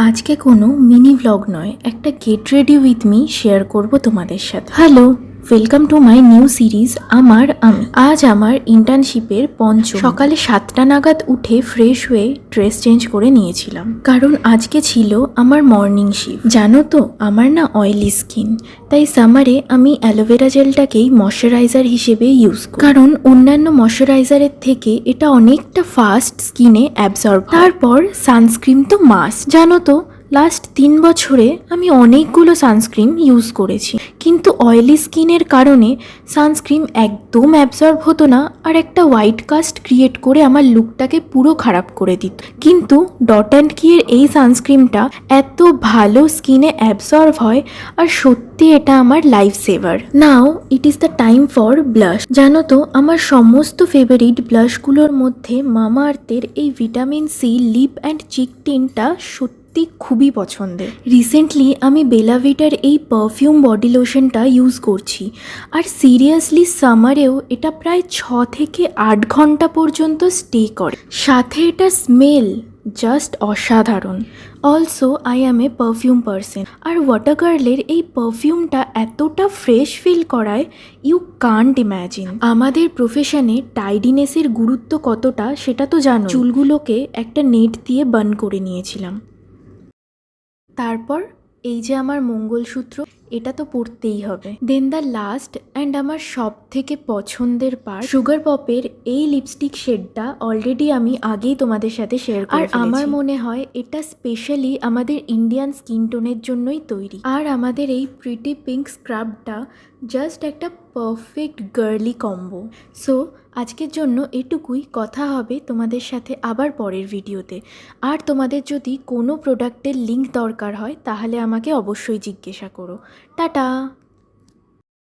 আজকে কোনো mini blog নয়, একটা get ready with me share করব তোমাদের সাথে। Hello, welcome to my new series আমি। আজ আমার ইন্টার্নশিপের পঞ্চম। সকালে 7টা নাগাদ উঠে ফ্রেশ হয়ে ড্রেস চেঞ্জ করে নিয়েছিলাম, কারণ আজকে ছিল আমার মর্নিং শিফট। জানো তো আমার না অয়েলি স্কিন, তাই সামারে আমি অ্যালোভেরা জেলটাকেই ময়শ্চারাইজার হিসেবে ইউজ করি, কারণ অন্যান্য ময়শ্চারাইজারের থেকে এটা অনেকটা ফাস্ট স্কিনে অ্যাবজর্ব। তারপর সানস্ক্রিন তো মাস্ট। জানো তো লাস্ট 3 বছরে আমি অনেকগুলো সানস্ক্রিন ইউজ করেছি, কিন্তু অয়েলি স্কিনের কারণে সানস্ক্রিন একদম অ্যাবজর্ব হতো না, আর একটা হোয়াইট কাস্ট ক্রিয়েট করে আমার লুকটাকে পুরো খারাপ করে দিত। কিন্তু ডট অ্যান্ড কিয়ের এই সানস্ক্রিনটা এত ভালো স্কিনে অ্যাবজর্ব হয়, আর সত্যি এটা আমার life saver. Now it is the time for blush. জানো তো আমার সমস্ত ফেভারিট ব্লাশগুলোর মধ্যে মামা আর্থের এই ভিটামিন সি লিপ অ্যান্ড চিক টিনটা খুবই পছন্দের। রিসেন্টলি আমি বেলাভিটার এই পারফিউম বডি লোশনটা ইউজ করছি, আর সিরিয়াসলি সামারেও এটা প্রায় 6 থেকে 8 ঘন্টা পর্যন্ত স্টে করে। সাথে এটা স্মেল জাস্ট অসাধারণ। Also I am a perfume person, আর ওয়াটার গার্লের এই পারফিউমটা এতটা ফ্রেশ ফিল করায় ইউ কান্ট ইম্যাজিন। আমাদের প্রফেশনে টাইডিনেসের গুরুত্ব কতটা সেটা তো জানো। চুলগুলোকে একটা নেট দিয়ে বার্ন করে নিয়েছিলাম। তারপর এই যে আমার মঙ্গলসূত্র, এটা তো পড়তেই হবে। দেন দ্য লাস্ট অ্যান্ড আমার সব থেকে পছন্দের পার্ট, সুগার পপের এই লিপস্টিক শেডটা অলরেডি আমি আগেই তোমাদের সাথে শেয়ার করে ফেলেছি। আর আমার মনে হয় এটা স্পেশালি আমাদের ইন্ডিয়ান স্কিন টোনের জন্যই তৈরি। আর আমাদের এই প্রিটি পিঙ্ক স্ক্রাবটা জাস্ট একটা পারফেক্ট গার্লি কম্বো। সো আজকের জন্য এটুকুই। কথা হবে তোমাদের সাথে আবার পরের ভিডিওতে। আর তোমাদের যদি কোনো প্রোডাক্টের লিঙ্ক দরকার হয় তাহলে আমাকে অবশ্যই জিজ্ঞাসা করো। টাটা।